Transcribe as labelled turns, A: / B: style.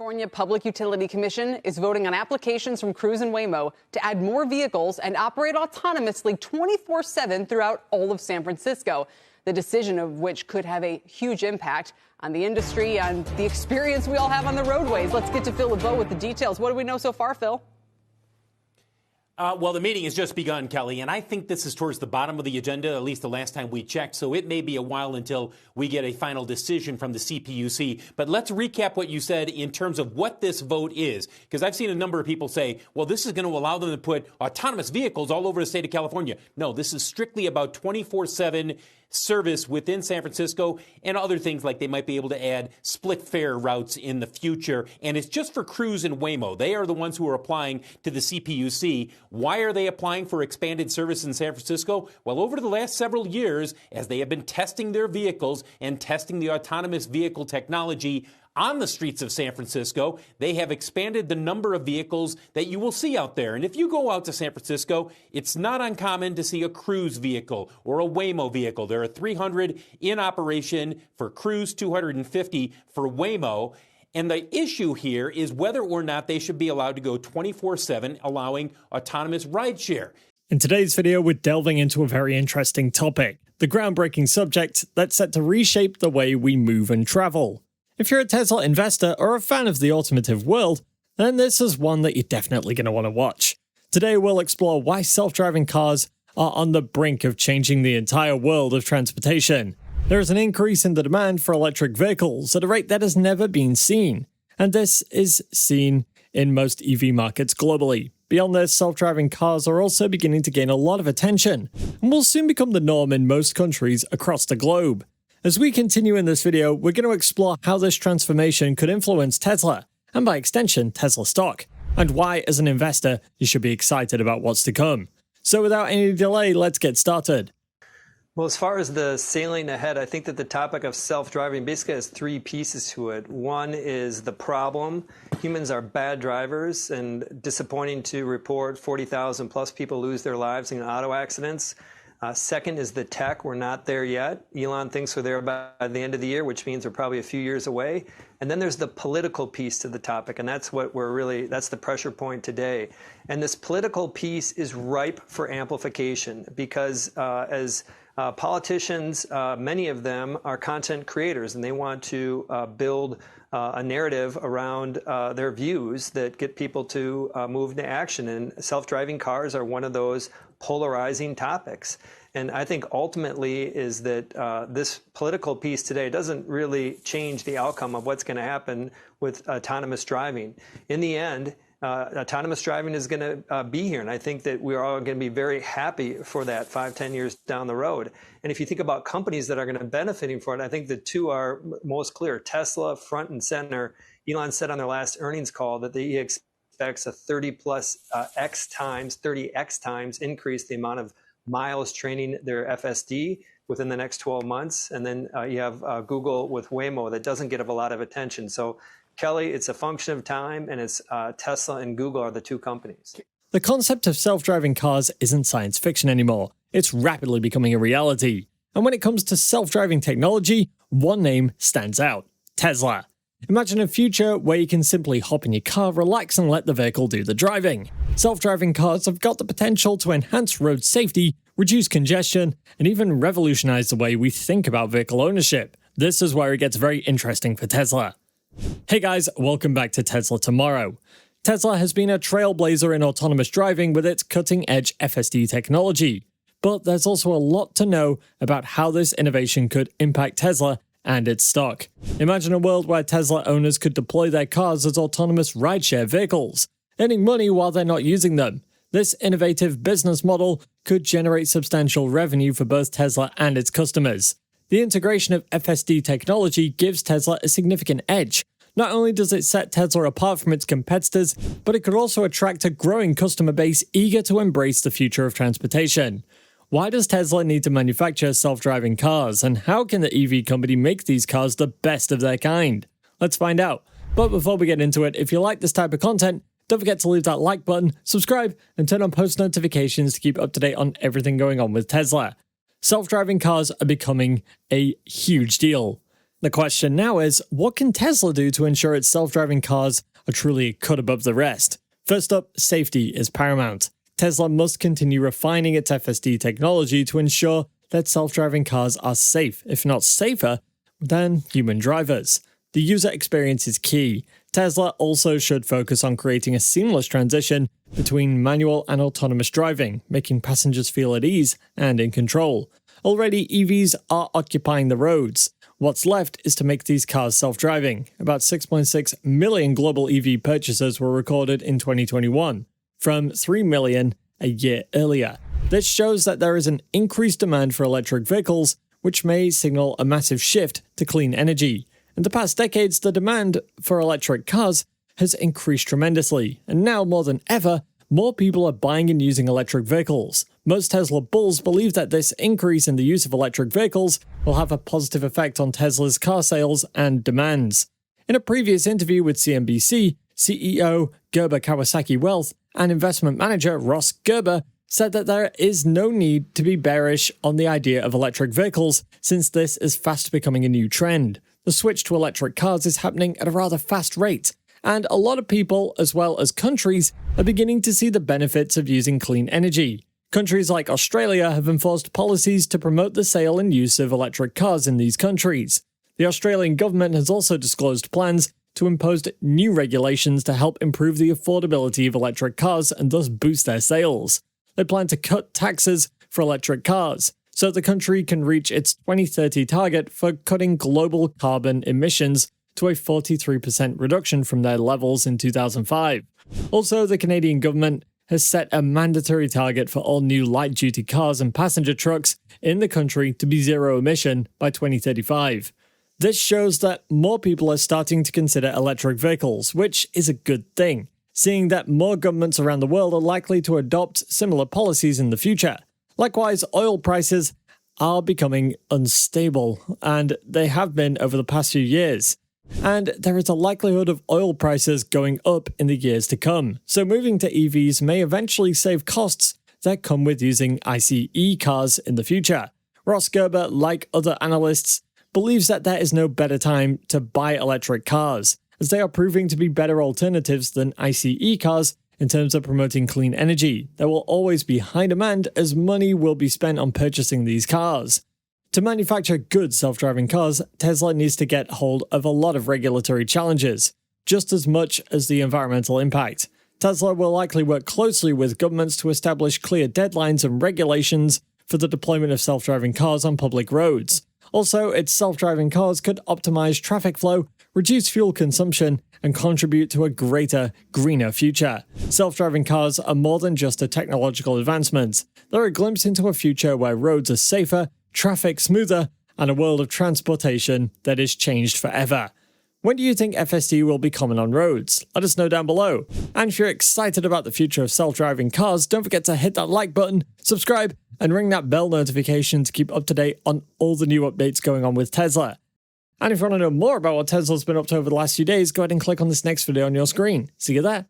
A: California Public Utility Commission is voting on applications from Cruise and Waymo to add more vehicles and operate autonomously 24/7 throughout all of San Francisco. The decision of which could have a huge impact on the industry and the experience we all have on the roadways. Let's get to Phil LeBeau with the details. What do we know so far, Phil?
B: Well, the meeting has just begun, Kelly, and I think this is towards the bottom of the agenda, at least the last time we checked, so it may be a while until we get a final decision from the CPUC. But let's recap what you said in terms of what this vote is, because I've seen a number of people say, well, this is going to allow them to put autonomous vehicles all over the state of California. No, this is strictly about 24/7 service within San Francisco and other things like they might be able to add split fare routes in the future. And it's just for Cruise and Waymo. They are the ones who are applying to the CPUC. Why are they applying for expanded service in San Francisco? Well, over the last several years, as they have been testing their vehicles and testing the autonomous vehicle technology on the streets of San Francisco, they have expanded the number of vehicles that you will see out there. And if you go out to San Francisco, it's not uncommon to see a Cruise vehicle or a Waymo vehicle. There are 300 in operation for Cruise, 250 for Waymo. And the issue here is whether or not they should be allowed to go 24/7, allowing autonomous rideshare.
C: In today's video, we're delving into a very interesting topic, the groundbreaking subject that's set to reshape the way we move and travel. If you're a Tesla investor or a fan of the automotive world, then this is one that you're definitely going to want to watch. Today we'll explore why self-driving cars are on the brink of changing the entire world of transportation. There is an increase in the demand for electric vehicles at a rate that has never been seen, and this is seen in most EV markets globally. Beyond this, self-driving cars are also beginning to gain a lot of attention, and will soon become the norm in most countries across the globe. As we continue in this video, we're going to explore how this transformation could influence Tesla, and by extension, Tesla stock, and why, as an investor, you should be excited about what's to come. So without any delay, let's get started.
D: Well, as far as the sailing ahead, I think that the topic of self-driving basically has three pieces to it. One is the problem. Humans are bad drivers, and disappointing to report 40,000 plus people lose their lives in auto accidents. Second is the tech. We're not there yet. Elon thinks we're there by the end of the year, which means we're probably a few years away. And then there's the political piece to the topic, and that's what that's the pressure point today. And this political piece is ripe for amplification because as politicians, many of them are content creators, and they want to build a narrative around their views that get people to move into action. And self-driving cars are one of those polarizing topics. And I think ultimately is that this political piece today doesn't really change the outcome of what's going to happen with autonomous driving. In the end, autonomous driving is going to be here. And I think that we're all going to be very happy for that 5-10 years down the road. And if you think about companies that are going to be benefiting from it, I think the two are most clear. Tesla, front and center. Elon said on their last earnings call that he expects a 30x times increase the amount of miles training their FSD within the next 12 months. And then you have Google with Waymo that doesn't get a lot of attention. So Kelly, it's a function of time, and it's Tesla and Google are the two companies.
C: The concept of self-driving cars isn't science fiction anymore. It's rapidly becoming a reality. And when it comes to self-driving technology, one name stands out: Tesla. Imagine a future where you can simply hop in your car, relax, and let the vehicle do the driving. Self-driving cars have got the potential to enhance road safety, reduce congestion, and even revolutionize the way we think about vehicle ownership. This is where it gets very interesting for Tesla. Hey guys, welcome back to Tesla Tomorrow. Tesla has been a trailblazer in autonomous driving with its cutting-edge FSD technology. But there's also a lot to know about how this innovation could impact Tesla and its stock. Imagine a world where Tesla owners could deploy their cars as autonomous rideshare vehicles, earning money while they're not using them. This innovative business model could generate substantial revenue for both Tesla and its customers. The integration of FSD technology gives Tesla a significant edge. Not only does it set Tesla apart from its competitors, but it could also attract a growing customer base eager to embrace the future of transportation. Why does Tesla need to manufacture self-driving cars, and how can the EV company make these cars the best of their kind? Let's find out. But before we get into it, if you like this type of content, don't forget to leave that like button, subscribe, and turn on post notifications to keep up to date on everything going on with Tesla. Self-driving cars are becoming a huge deal. The question now is, what can Tesla do to ensure its self-driving cars are truly a cut above the rest? First up, safety is paramount. Tesla must continue refining its FSD technology to ensure that self-driving cars are safe, if not safer, than human drivers. The user experience is key. Tesla also should focus on creating a seamless transition between manual and autonomous driving, making passengers feel at ease and in control. Already, EVs are occupying the roads. What's left is to make these cars self-driving. About 6.6 million global EV purchases were recorded in 2021, from 3 million a year earlier. This shows that there is an increased demand for electric vehicles, which may signal a massive shift to clean energy. In the past decades, the demand for electric cars has increased tremendously, and now more than ever, more people are buying and using electric vehicles. Most Tesla bulls believe that this increase in the use of electric vehicles will have a positive effect on Tesla's car sales and demands. In a previous interview with CNBC, CEO Gerber Kawasaki Wealth and investment manager Ross Gerber said that there is no need to be bearish on the idea of electric vehicles, since this is fast becoming a new trend. The switch to electric cars is happening at a rather fast rate, and a lot of people, as well as countries, are beginning to see the benefits of using clean energy. Countries like Australia have enforced policies to promote the sale and use of electric cars in these countries. The Australian government has also disclosed plans to impose new regulations to help improve the affordability of electric cars and thus boost their sales. They plan to cut taxes for electric cars, so the country can reach its 2030 target for cutting global carbon emissions to a 43% reduction from their levels in 2005. Also, the Canadian government has set a mandatory target for all new light-duty cars and passenger trucks in the country to be zero emission by 2035. This shows that more people are starting to consider electric vehicles, which is a good thing, seeing that more governments around the world are likely to adopt similar policies in the future. Likewise, oil prices are becoming unstable, and they have been over the past few years. And there is a likelihood of oil prices going up in the years to come. So moving to EVs may eventually save costs that come with using ICE cars in the future. Ross Gerber, like other analysts, believes that there is no better time to buy electric cars, as they are proving to be better alternatives than ICE cars in terms of promoting clean energy. There will always be high demand, as money will be spent on purchasing these cars. To manufacture good self-driving cars, Tesla needs to get hold of a lot of regulatory challenges, just as much as the environmental impact. Tesla will likely work closely with governments to establish clear deadlines and regulations for the deployment of self-driving cars on public roads. Also, its self-driving cars could optimize traffic flow, reduce fuel consumption, and contribute to a greater, greener future. Self-driving cars are more than just a technological advancement. They're a glimpse into a future where roads are safer, traffic smoother, and a world of transportation that is changed forever. When do you think FSD will be common on roads? Let us know down below. And if you're excited about the future of self-driving cars, don't forget to hit that like button, subscribe, and ring that bell notification to keep up to date on all the new updates going on with Tesla. And if you want to know more about what Tesla's been up to over the last few days, go ahead and click on this next video on your screen. See you there.